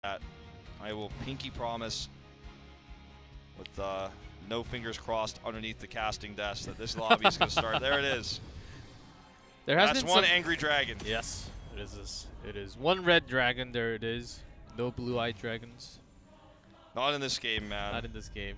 that. I will pinky promise with no fingers crossed underneath the casting desk that this lobby is going to start. There it is. That's one angry dragon. Yes, it is this. It is one red dragon. There it is. No blue-eyed dragons. Not in this game, man. Not in this game.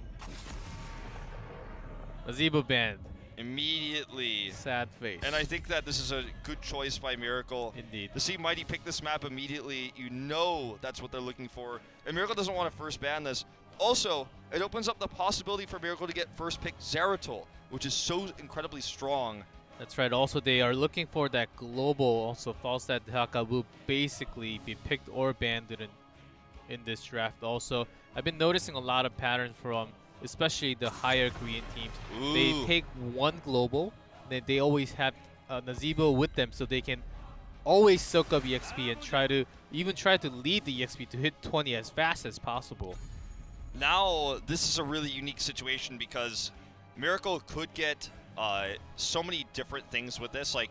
Gazebo banned. Immediately. Sad face. And I think that this is a good choice by Miracle. Indeed. To see Mighty pick this map immediately, you know that's what they're looking for. And Miracle doesn't want to first ban this. Also, it opens up the possibility for Miracle to get first pick Zeratul, which is so incredibly strong. That's right. Also, they are looking for that global. Also, Falstad Haka will basically be picked or banned in this draft. Also, I've been noticing a lot of patterns from especially the higher Korean teams. Ooh. They take one global, then they always have Nazebo with them, so they can always soak up EXP and try to lead the EXP to hit 20 as fast as possible. Now, this is a really unique situation because Miracle could get so many different things with this. Like,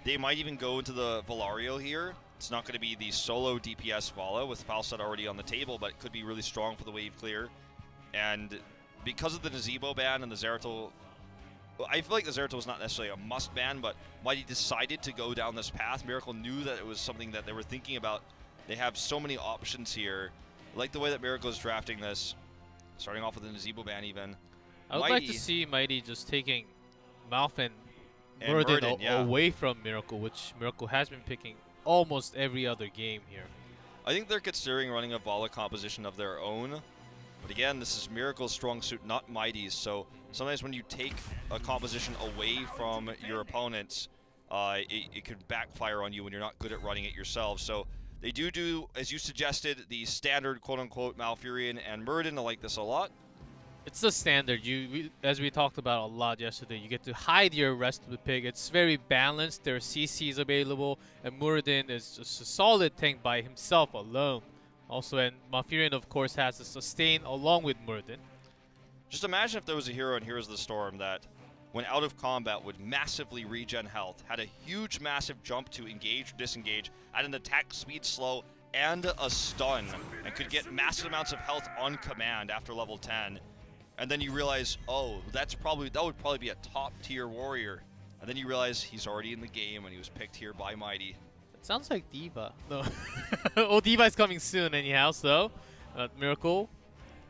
they might even go into the Valario here. It's not going to be the solo DPS Vala with Falstad already on the table, but it could be really strong for the wave clear. And because of the Nazebo ban and the Zeratul, I feel like the Zeratul was not necessarily a must ban, but Mighty decided to go down this path. Miracle knew that it was something that they were thinking about. They have so many options here. I like the way that Miracle is drafting this, starting off with the Nazebo ban even. I would like to see Mighty just taking Malf and Murden away from Miracle, which Miracle has been picking almost every other game here. I think they're considering running a Vala composition of their own. But again, this is Miracle's strong suit, not Mighty's. So sometimes when you take a composition away from your opponents, it could backfire on you when you're not good at running it yourself. So they do, as you suggested, the standard quote-unquote Malfurion and Murden. I like this a lot. It's the standard. As we talked about a lot yesterday, you get to hide your rest of the pick. It's very balanced. There are CCs available, and Murden is just a solid tank by himself alone. Also, and Malfurion, of course, has a sustain along with Murden. Just imagine if there was a hero in Heroes of the Storm that, when out of combat, would massively regen health, had a huge, massive jump to engage or disengage, had an attack speed slow, and a stun, and could get massive amounts of health on command after level 10. And then you realize, oh, that would probably be a top-tier warrior. And then you realize he's already in the game and he was picked here by Mighty. Sounds like D.Va. No. Oh, D.Va is coming soon anyhow, so Miracle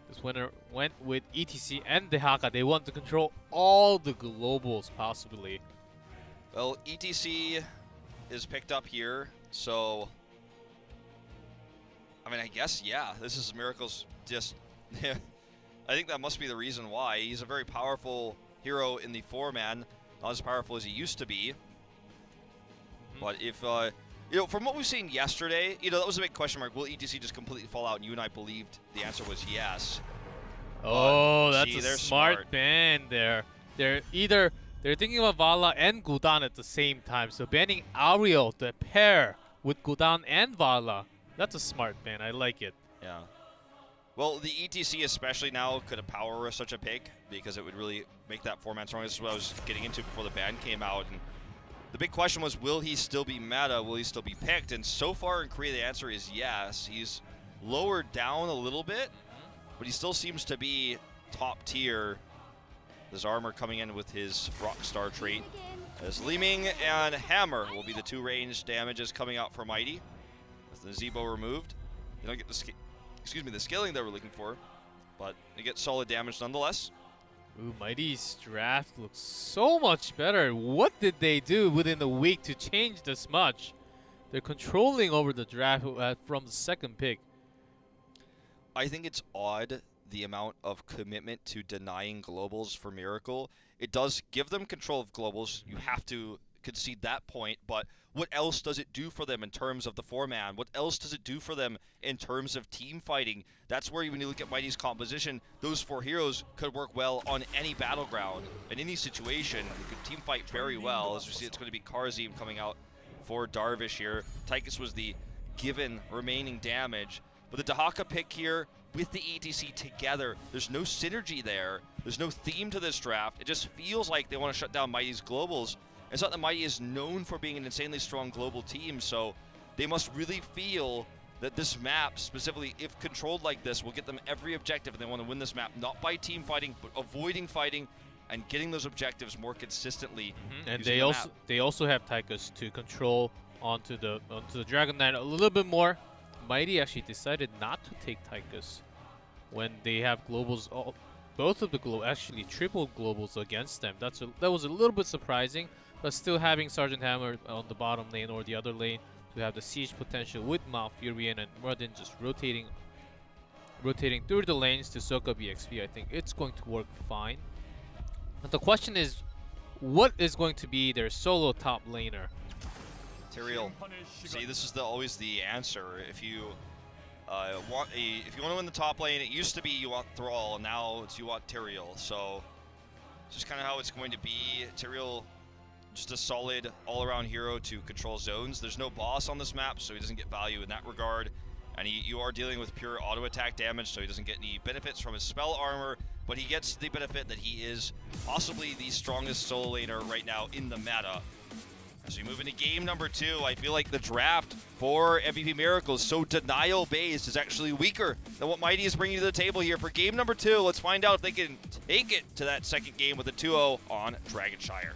this winner went with ETC and the Haka. They want to control all the globals possibly. Well, ETC is picked up here, so I mean, I guess, yeah, this is Miracle's just I think that must be the reason why. He's a very powerful hero in the 4-man, not as powerful as he used to be. But if you know, from what we've seen yesterday, you know, that was a big question mark. Will ETC just completely fall out? And you and I believed the answer was yes. Oh, that's a smart ban there. They're thinking about Vala and Gul'dan at the same time. So banning Auriel to pair with Gul'dan and Vala. That's a smart ban. I like it. Yeah. Well, the ETC especially now could power such a pick because it would really make that 4-man strong. This is what I was getting into before the ban came out. And the big question was, will he still be meta? Will he still be picked? And so far in Korea, the answer is yes. He's lowered down a little bit, but he still seems to be top tier. His armor coming in with his Rockstar trait. As Leeming and Hammer will be the 2 ranged damages coming out for Mighty. With the Zebo removed, you don't get the scaling that we're looking for, but you get solid damage nonetheless. Ooh, Mighty's draft looks so much better. What did they do within a week to change this much? They're controlling over the draft from the 2nd pick. I think it's odd the amount of commitment to denying globals for Miracle. It does give them control of globals. You have to concede that point, but what else does it do for them in terms of the 4-man? What else does it do for them in terms of team fighting? That's where when you look at Mighty's composition, those 4 heroes could work well on any battleground. In any situation, you could team fight very well. As we see, it's going to be Karzim coming out for Darvish here. Tychus was the given remaining damage. But the Dahaka pick here with the ETC together, there's no synergy there. There's no theme to this draft. It just feels like they want to shut down Mighty's globals. It's not that Mighty is known for being an insanely strong global team, so they must really feel that this map, specifically if controlled like this, will get them every objective, and they want to win this map, not by team fighting, but avoiding fighting and getting those objectives more consistently. And they also have Tychus to control onto the Dragon Knight a little bit more. Mighty actually decided not to take Tychus when they have globals, both of the actually triple globals against them. That was a little bit surprising, but still having Sergeant Hammer on the bottom lane or the other lane to have the siege potential with Malfurion and Muradin just rotating through the lanes to soak up EXP, I think it's going to work fine. But the question is, what is going to be their solo top laner? Tyrael. See, this is always the answer. If you want to win the top lane, it used to be you want Thrall, now it's you want Tyrael. So it's just kind of how it's going to be. Tyrael, just a solid all-around hero to control zones. There's no boss on this map, so he doesn't get value in that regard. And you are dealing with pure auto attack damage, so he doesn't get any benefits from his spell armor, but he gets the benefit that he is possibly the strongest solo laner right now in the meta. As we move into game number 2, I feel like the draft for MVP Miracles, so denial-based, is actually weaker than what Mighty is bringing to the table here. For game number 2, let's find out if they can take it to that second game with a 2-0 on Dragonshire.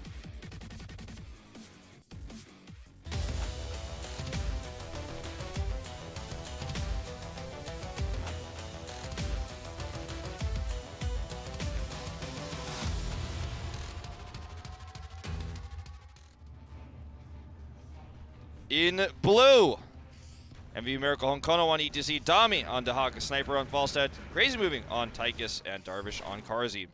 In blue, MVP Miracle Honkono on ETC, Dami on Dehaka, Sniper on Falstad, Crazy Moving on Tychus, and Darvish on Karzi.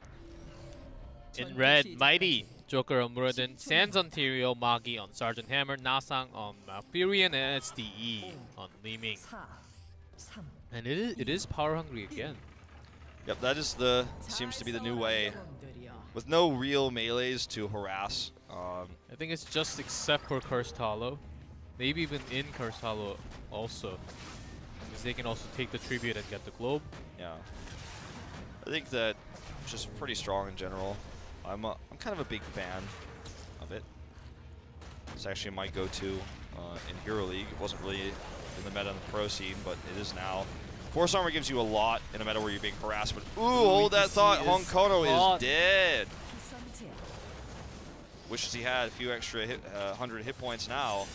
In red, Mighty, Joker on Muradin, Sands on Tyrael, Magi on Sergeant Hammer, Nasang on Malfurion, and SDE on Li Ming. And it is power hungry again. Yep, that is seems to be the new way. With no real melees to harass. I think it's just except for Cursed Hollow. Maybe even in Cursed Hollow also. Because they can also take the tribute and get the globe. Yeah. I think that it's just pretty strong in general. I'm kind of a big fan of it. It's actually my go-to in Hero League. It wasn't really in the meta in the pro scene, but it is now. Force Armor gives you a lot in a meta where you're being harassed, but hold that thought, Honkono is dead. Wishes he had a few extra 100 hit points now.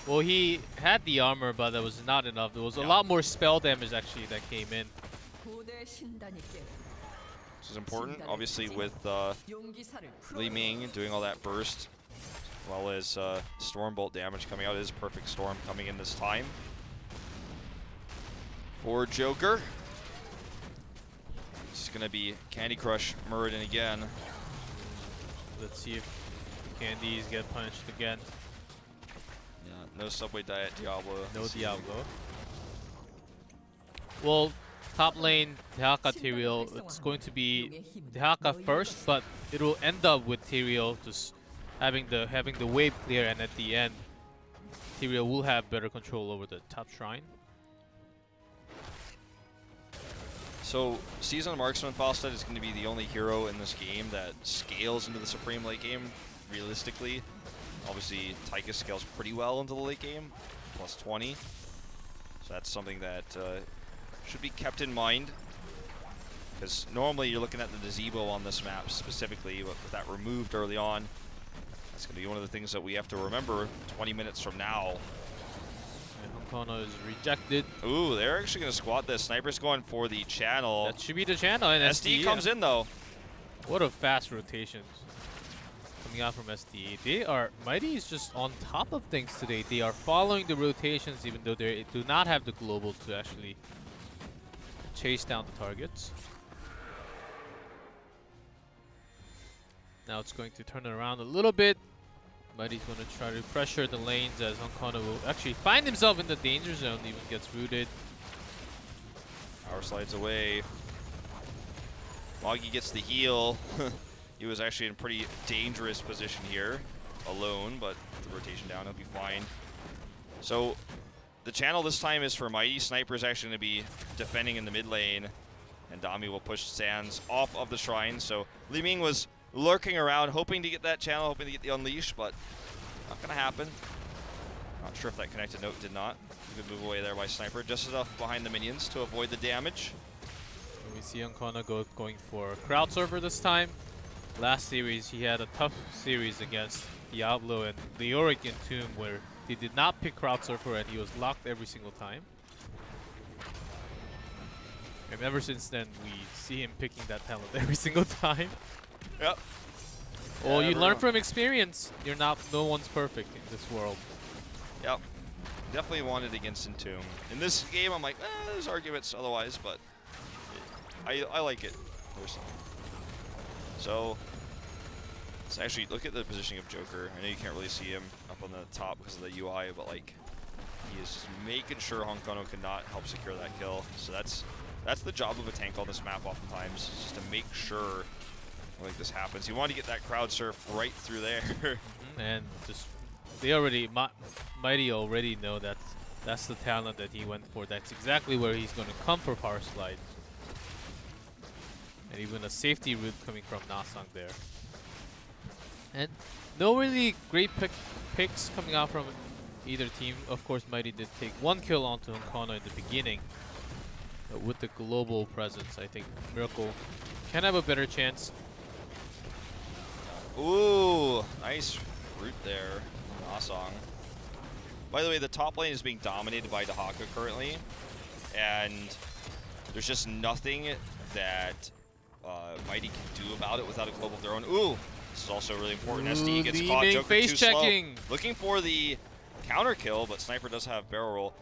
Well, he had the armor, but that was not enough. There was a lot more spell damage actually that came in. This is important, obviously, with Li Ming doing all that burst, as well as Stormbolt damage coming out. It is Perfect Storm coming in this time for Joker. This is going to be Candy Crush Muradin again. Let's see if Candies get punished again. Yeah, no Subway Diet Diablo. No Diablo. Well, top lane Dehaka Tyrael, it's going to be Dehaka first, but it will end up with Tyrael just having the wave clear, and at the end Tyrael will have better control over the top shrine. So, Seasoned Marksman Falstad is going to be the only hero in this game that scales into the Supreme late game, realistically. Obviously, Tychus scales pretty well into the late game, plus 20. So that's something that should be kept in mind. Because normally you're looking at the Gazebo on this map specifically, but with that removed early on, that's going to be one of the things that we have to remember 20 minutes from now. Honkono is rejected. Ooh, they're actually going to squat this. Sniper's going for the channel. That should be the channel. And SD comes in, though. What a fast rotations coming out from SDE. They are, Mighty is just on top of things today. They are following the rotations, even though they do not have the globals to actually chase down the targets. Now it's going to turn it around a little bit. Mighty's going to try to pressure the lanes as Honkono will actually find himself in the danger zone, even gets rooted. Power slides away. Magi gets the heal. He was actually in a pretty dangerous position here, alone, but with the rotation down, he'll be fine. So the channel this time is for Mighty. Sniper is actually going to be defending in the mid lane, and Dami will push Sands off of the shrine. So Li Ming was lurking around, hoping to get that channel, hoping to get the unleash, but not going to happen. Not sure if that connected note did not. Good move away there by Sniper. Just enough behind the minions to avoid the damage. We see Unkono going for crowd surfer this time. Last series, he had a tough series against Diablo and Leoric in Tomb where he did not pick crowd surfer and he was locked every single time. And ever since then, we see him picking that talent every single time. Yep. Well, Yeah, you learn from experience. No one's perfect in this world. Yep. Definitely wanted against Entomb. In this game, I'm like, there's arguments otherwise, but I like it personally. So, let's actually look at the positioning of Joker. I know you can't really see him up on the top because of the UI, but like, he is just making sure Honkono cannot help secure that kill. So that's the job of a tank on this map oftentimes, is just to make sure like this happens. You want to get that crowd surf right through there. And just they already Mighty already know that that's the talent that he went for. That's exactly where he's going to come for power slide. And even a safety route coming from Nasang there. And no really great picks coming out from either team. Of course, Mighty did take one kill onto Honkono in the beginning. But with the global presence, I think Miracle can have a better chance. Ooh, nice route there, Nasang. By the way, the top lane is being dominated by Dahaka currently, and there's just nothing that Mighty can do about it without a global of their own. Ooh, this is also really important. SD gets caught. Joker face too checking. Slow. Looking for the counter kill, but Sniper does have barrel roll.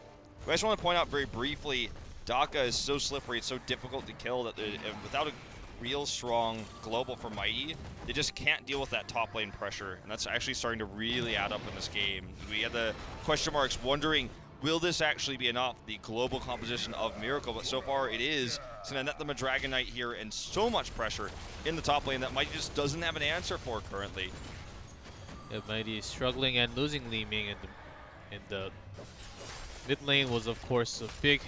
I just want to point out very briefly, Daka is so slippery, it's so difficult to kill that without a real strong global for Mighty, they just can't deal with that top lane pressure, and that's actually starting to really add up in this game. We had the question marks wondering, will this actually be enough, the global composition of Miracle, but so far it is. It's going to net them a Dragon Knight here and so much pressure in the top lane that Mighty just doesn't have an answer for currently. Yeah, Mighty is struggling and losing Li Ming in the mid lane was of course a big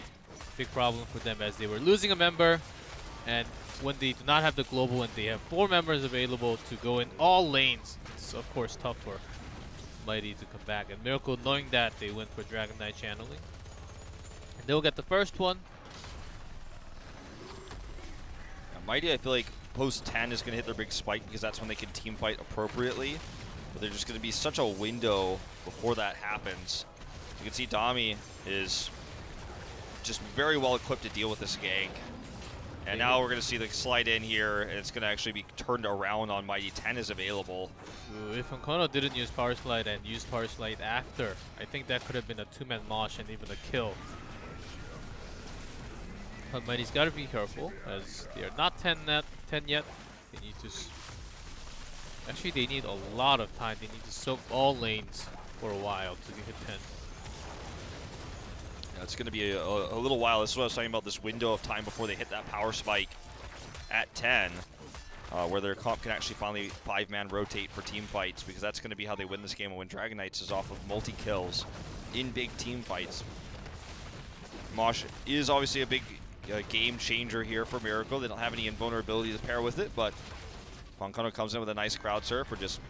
problem for them as they were losing a member, and when they do not have the global and they have 4 members available to go in all lanes, it's of course tough for Mighty to come back. And Miracle, knowing that, they went for Dragon Knight channeling. And they'll get the first one. Mighty, I feel like post 10 is going to hit their big spike because that's when they can team fight appropriately. But there's just going to be such a window before that happens. You can see Dami is just very well equipped to deal with this gank. And now we're going to see the slide in here, and it's going to actually be turned around on Mighty. 10 is available. Ooh, if Honkono didn't use Power Slide and used Power Slide after, I think that could have been a 2-man mosh and even a kill. But Mighty's got to be careful, as they are not 10 yet. They need to... Actually, they need a lot of time. They need to soak all lanes for a while to hit 10. Yeah, it's going to be a little while. This is what I was talking about, this window of time before they hit that power spike at 10, where their comp can actually finally 5-man rotate for team fights, because that's going to be how they win this game and win Dragon Knights is off of multi-kills in big team fights. Mosh is obviously a big game changer here for Miracle. They don't have any invulnerability to pair with it, but Honkono comes in with a nice crowd surf, or just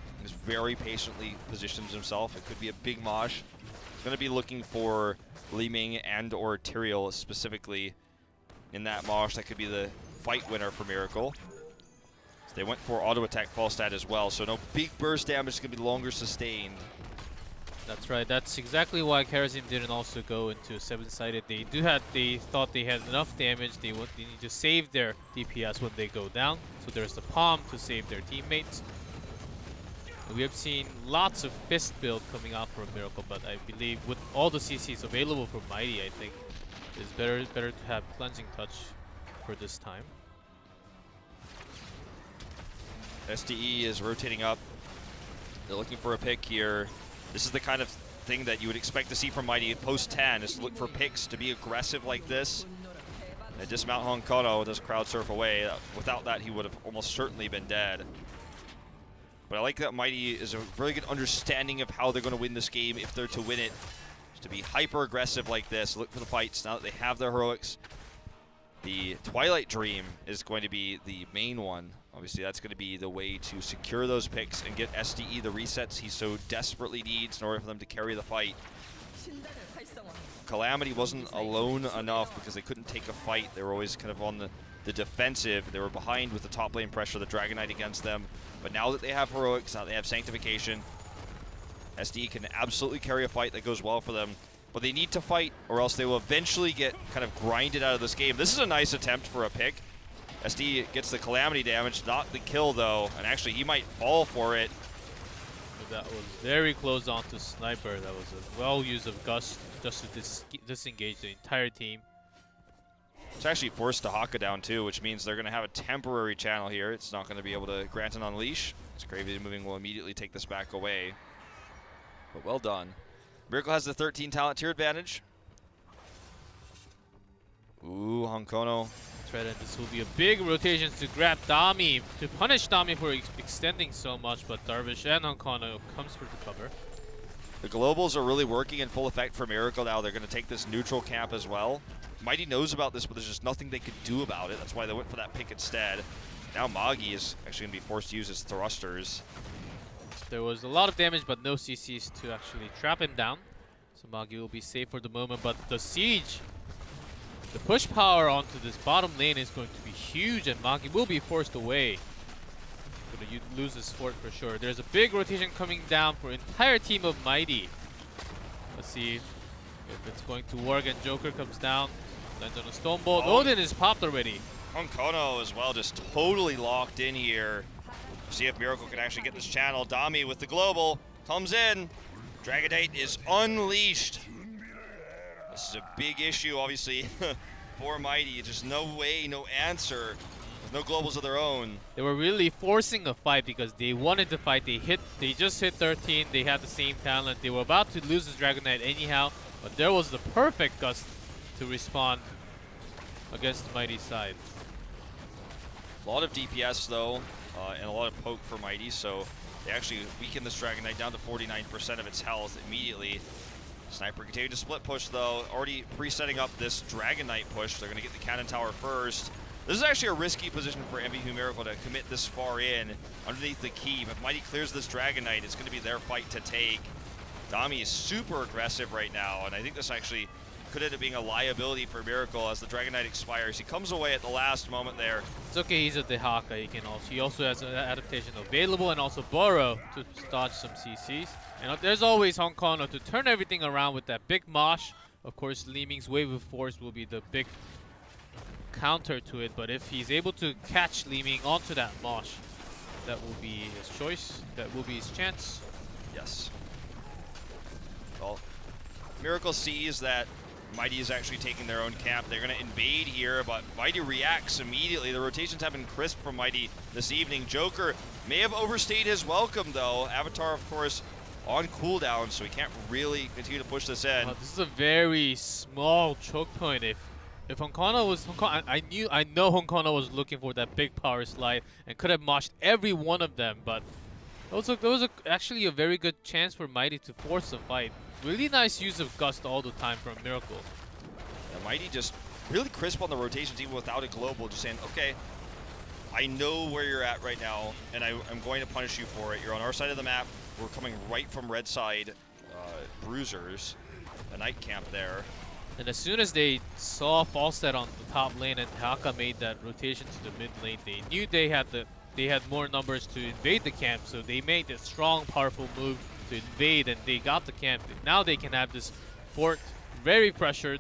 very patiently positions himself. It could be a big Mosh. Going to be looking for Li Ming and or Tyrael specifically in that Mosh. That could be the fight winner for Miracle. So they went for auto attack fall stat as well, so no big burst damage. Is going to be longer sustained. That's right. That's exactly why Karazim didn't also go into 7-sided. They thought they had enough damage. They need to save their DPS when they go down. So there's the palm to save their teammates. We have seen lots of fist build coming out for Miracle, but I believe with all the CCs available for Mighty, I think it's better to have cleansing touch for this time. SDE is rotating up. They're looking for a pick here. This is the kind of thing that you would expect to see from Mighty post 10, is to look for picks, to be aggressive like this. And dismount Honkono with his crowd surf away. Without that, he would have almost certainly been dead. But I like that Mighty is a very good understanding of how they're going to win this game if they're to win it. Just to be hyper aggressive like this, look for the fights now that they have their heroics. The Twilight Dream is going to be the main one. Obviously, that's going to be the way to secure those picks and get SDE the resets he so desperately needs in order for them to carry the fight. Calamity wasn't alone enough because they couldn't take a fight. They were always kind of on the defensive. They were behind with the top lane pressure, the Dragon Knight against them. But now that they have Heroics, now they have Sanctification, SD can absolutely carry a fight that goes well for them. But they need to fight or else they will eventually get kind of grinded out of this game. This is a nice attempt for a pick. SD gets the Calamity damage, not the kill though, and actually he might fall for it. That was very close on to Sniper. That was a well use of Gust just to disengage the entire team. It's actually forced Dehaka down too, which means they're going to have a temporary channel here. It's not going to be able to grant an unleash. It's Gravity Moving will immediately take this back away. But well done. Miracle has the 13 talent tier advantage. Ooh, Honkono. And this will be a big rotation to grab Dami, to punish Dami for extending so much, but Darvish and Honkono comes for the cover. The globals are really working in full effect for Miracle now. They're going to take this neutral camp as well. Mighty knows about this, but there's just nothing they could do about it. That's why they went for that pick instead. Now Magi is actually going to be forced to use his thrusters. There was a lot of damage, but no CCs to actually trap him down. So Magi will be safe for the moment, but the siege, the push power onto this bottom lane is going to be huge, and Magi will be forced away. Gonna lose his fort for sure. There's a big rotation coming down for entire team of Mighty. Let's see if it's going to work, and Joker comes down, lands on a Stone Bolt. Odin is popped already. Honkono as well, just totally locked in here. See if Miracle can actually get this channel. Dami with the global comes in. Dragon Knight is unleashed. This is a big issue, obviously, for Mighty. Just no way, no answer. No globals of their own. They were really forcing a fight because they wanted to fight. They just hit 13. They had the same talent. They were about to lose this Dragon Knight anyhow, but there was the perfect Gust to respond against Mighty's side. A lot of DPS though, and a lot of poke for Mighty, so they actually weaken this Dragon Knight down to 49% of its health immediately. Sniper continued to split push though, already pre-setting up this Dragon Knight push. They're going to get the Cannon Tower first. This is actually a risky position for MVP Miracle to commit this far in underneath the keep. If Mighty clears this Dragon Knight, it's going to be their fight to take. Dami is super aggressive right now, and I think this actually could end up being a liability for Miracle as the Dragon Knight expires. He comes away at the last moment there. It's okay, he's a Dehaka. He also has an adaptation available, and also Burrow to dodge some CCs. And there's always Honkono to turn everything around with that big mosh. Of course, Li Ming's Wave of Force will be the big counter to it, but if he's able to catch Li Ming onto that mosh, that will be his choice. That will be his chance. Yes. Well, Miracle sees that Mighty is actually taking their own camp. They're going to invade here, but Mighty reacts immediately. The rotations have been crisp from Mighty this evening. Joker may have overstayed his welcome, though. Avatar, of course, on cooldown, so he can't really continue to push this in. This is a very small choke point. If Honkono was I know Honkono was looking for that big power slide and could have moshed every one of them, but that was actually a very good chance for Mighty to force a fight. Really nice use of Gust all the time from Miracle. Yeah, Mighty just really crisp on the rotations even without a global, just saying, okay, I know where you're at right now, and I'm going to punish you for it. You're on our side of the map. We're coming right from red side bruisers, a night camp there. And as soon as they saw Falstad on the top lane and Haka made that rotation to the mid lane, they knew they had more numbers to invade the camp, so they made a strong, powerful move to invade, and they got the camp. Now they can have this fort very pressured.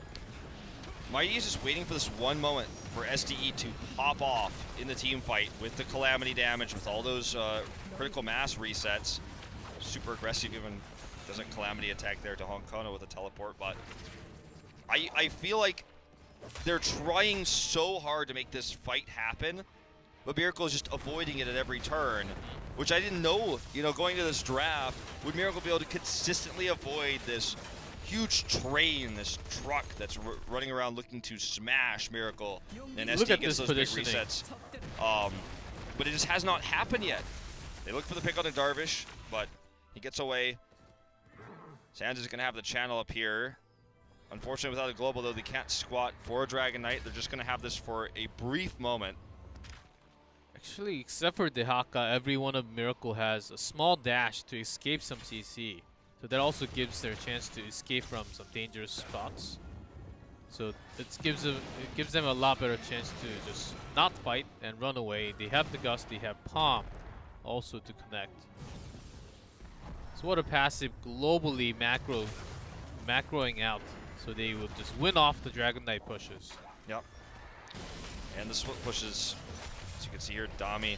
Mighty is just waiting for this one moment for SDE to pop off in the team fight with the Calamity damage, with all those critical mass resets. Super aggressive, even doesn't Calamity attack there to Honkono with a teleport, but I feel like they're trying so hard to make this fight happen, but Miracle is just avoiding it at every turn, which I didn't know, going to this draft, would Miracle be able to consistently avoid this huge train, this truck that's running around looking to smash Miracle, and SD gets those big resets. But it just has not happened yet. They look for the pick on the Darvish, but he gets away. Sands is going to have the channel up here. Unfortunately, without a global, though, they can't squat for a Dragon Knight. They're just going to have this for a brief moment. Actually, except for Dehaka, every one of Miracle has a small dash to escape some CC. So that also gives their a chance to escape from some dangerous spots. So it gives them a lot better chance to just not fight and run away. They have the Gust, they have Palm also to connect. So what a passive globally macroing out. So they will just win off the Dragon Knight pushes. Yep. And the split pushes, as you can see here, Dami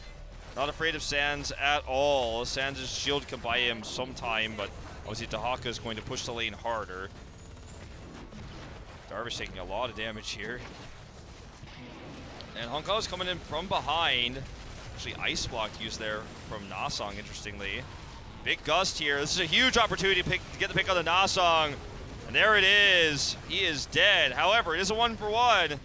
not afraid of Sands at all. Sands' shield can buy him some time, but obviously Dahaka is going to push the lane harder. Darvish taking a lot of damage here. And Honka's coming in from behind. Actually, Ice Block used there from Nasong, interestingly. Big Gust here. This is a huge opportunity to get the pick on the Nasong. And there it is. He is dead. However, it is a 1-for-1.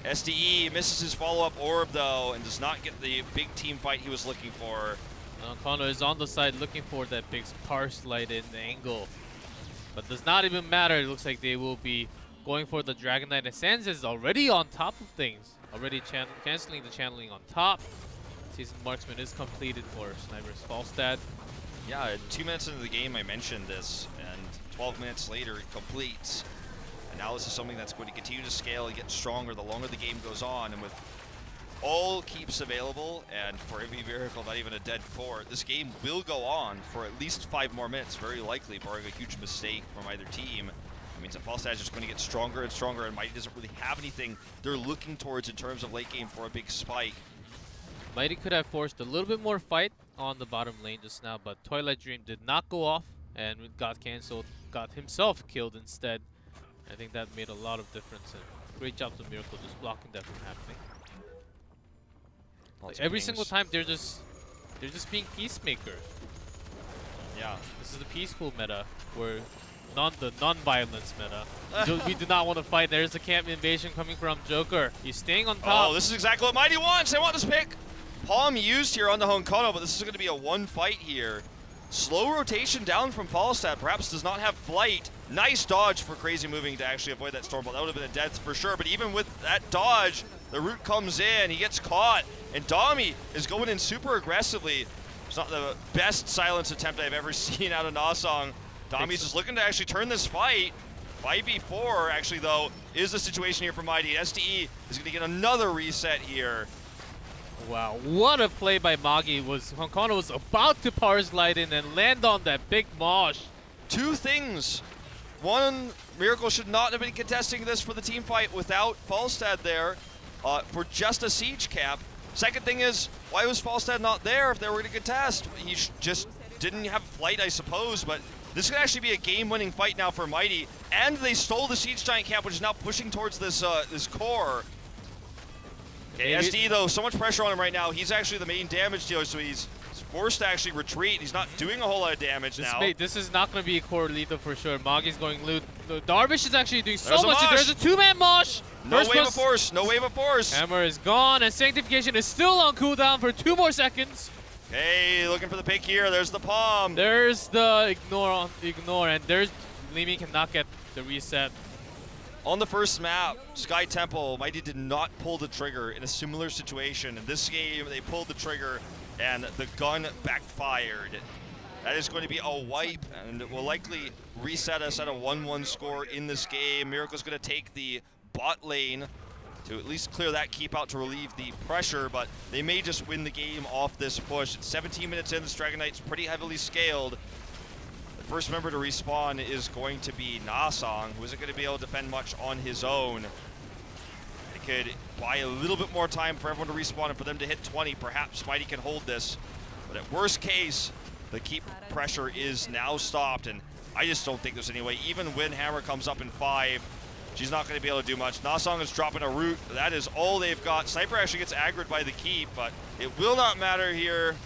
SDE misses his follow-up orb, though, and does not get the big team fight he was looking for. Kono is on the side looking for that big parse light in the angle. But does not even matter. It looks like they will be going for the Dragon Knight. And Sands is already on top of things. Already canceling the channeling on top. Season Marksman is completed for Sniper's Falstad. Yeah, 2 minutes into the game I mentioned this, and 12 minutes later it completes. And now this is something that's going to continue to scale and get stronger the longer the game goes on. And with all keeps available, and for every miracle, not even a dead fort, this game will go on for at least 5 more minutes, very likely, barring a huge mistake from either team. It means that Falstad is just going to get stronger and stronger, and Mighty doesn't really have anything they're looking towards in terms of late game for a big spike. Mighty could have forced a little bit more fight on the bottom lane just now, but Twilight Dream did not go off and got cancelled, got himself killed instead. I think that made a lot of difference, and great job to Miracle just blocking that from happening. Like every single time they're just being peacemakers. Yeah. This is the peaceful meta, where the non-violence meta. We do not want to fight. There's a camp invasion coming from Joker. He's staying on top. Oh, this is exactly what Mighty wants. They want this pick. Palm used here on the Honkono, but this is going to be a 1 fight here. Slow rotation down from Falstad. Perhaps does not have flight. Nice dodge for Crazy Moving to actually avoid that Stormbolt. That would have been a death for sure. But even with that dodge, the root comes in. He gets caught. And Dami is going in super aggressively. It's not the best silence attempt I've ever seen out of Nasong. Dami's just looking to actually turn this fight. 5v4, actually, though, is the situation here for Mighty. SDE is going to get another reset here. Wow, what a play by Magi. Honkono was about to power slide in and land on that big mosh. 2 things. One, Miracle should not have been contesting this for the team fight without Falstad there for just a siege cap. Second thing is, why was Falstad not there if they were going to contest? He just didn't have flight, I suppose, but this could actually be a game-winning fight now for Mighty. And they stole the Siege Giant camp, which is now pushing towards this this core. Okay, SD, though, so much pressure on him right now. He's actually the main damage dealer, so he's forced to actually retreat. He's not doing a whole lot of damage now. This is not going to be a core lethal for sure. Magi's going loot. Darvish is actually doing so much. Mosh. There's a 2-man mosh. No wave of force. No wave of force. Hammer is gone, and Sanctification is still on cooldown for 2 more seconds. Hey, looking for the pick here. There's the Palm. There's the ignore, and there's Limi cannot get the reset. On the first map, Sky Temple, Mighty did not pull the trigger in a similar situation. In this game, they pulled the trigger and the gun backfired. That is going to be a wipe, and it will likely reset us at a 1-1 score in this game. Miracle's going to take the bot lane to at least clear that keep out to relieve the pressure, but they may just win the game off this push. It's 17 minutes in, this Dragon Knight's pretty heavily scaled. The first member to respawn is going to be Nasong, who isn't going to be able to defend much on his own. They could buy a little bit more time for everyone to respawn and for them to hit 20. Perhaps Mighty can hold this, but at worst case, the keep pressure is now stopped, and I just don't think there's any way. Even when Hammer comes up in 5, she's not going to be able to do much. Nasong is dropping a root. That is all they've got. Sniper actually gets aggroed by the keep, but it will not matter here.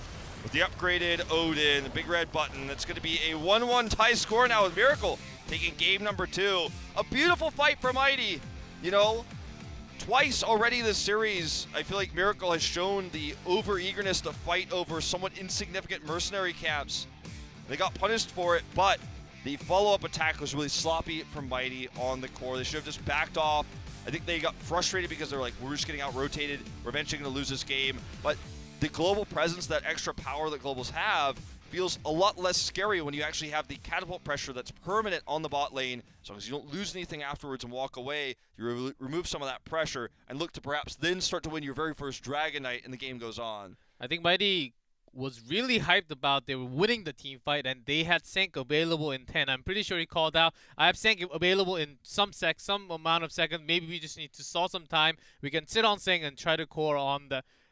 With the upgraded Odin, the big red button, it's going to be a 1-1 tie score now with Miracle taking game number 2. A beautiful fight for Mighty. You know, twice already this series, I feel like Miracle has shown the over-eagerness to fight over somewhat insignificant mercenary caps. They got punished for it, but the follow-up attack was really sloppy from Mighty on the core. They should have just backed off. I think they got frustrated because they're like, we're just getting out-rotated. We're eventually going to lose this game. But the global presence, that extra power that globals have, feels a lot less scary when you actually have the catapult pressure that's permanent on the bot lane. As long as you don't lose anything afterwards and walk away, you remove some of that pressure and look to perhaps then start to win your very first Dragon Knight and the game goes on. I think Mighty was really hyped about they were winning the team fight and they had Sync available in 10. I'm pretty sure he called out, I have Sync available in some amount of seconds. Maybe we just need to stall some time. We can sit on Sync and try to core on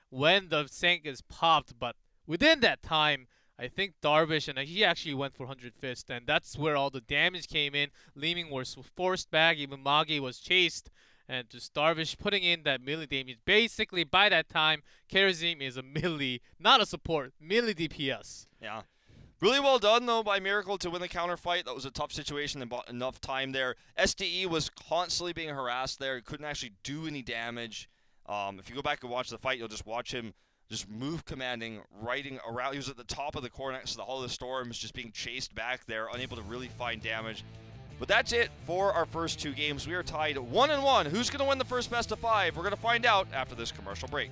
when the Sync is popped. But within that time, I think Darvish, and he actually went for 100 Fist, and that's where all the damage came in. Leeming was forced back, even Magi was chased, and just Darvish putting in that melee damage. Basically, by that time, Karazim is a melee, not a support, melee DPS. Yeah. Really well done, though, by Miracle to win the counter fight. That was a tough situation. They bought enough time there. SDE was constantly being harassed there. He couldn't actually do any damage. If you go back and watch the fight, you'll just watch him just move commanding, riding around. He was at the top of the core next to the Hall of the Storms, just being chased back there, unable to really find damage. But that's it for our first two games. We are tied 1-1. Who's going to win the first best of 5? We're going to find out after this commercial break.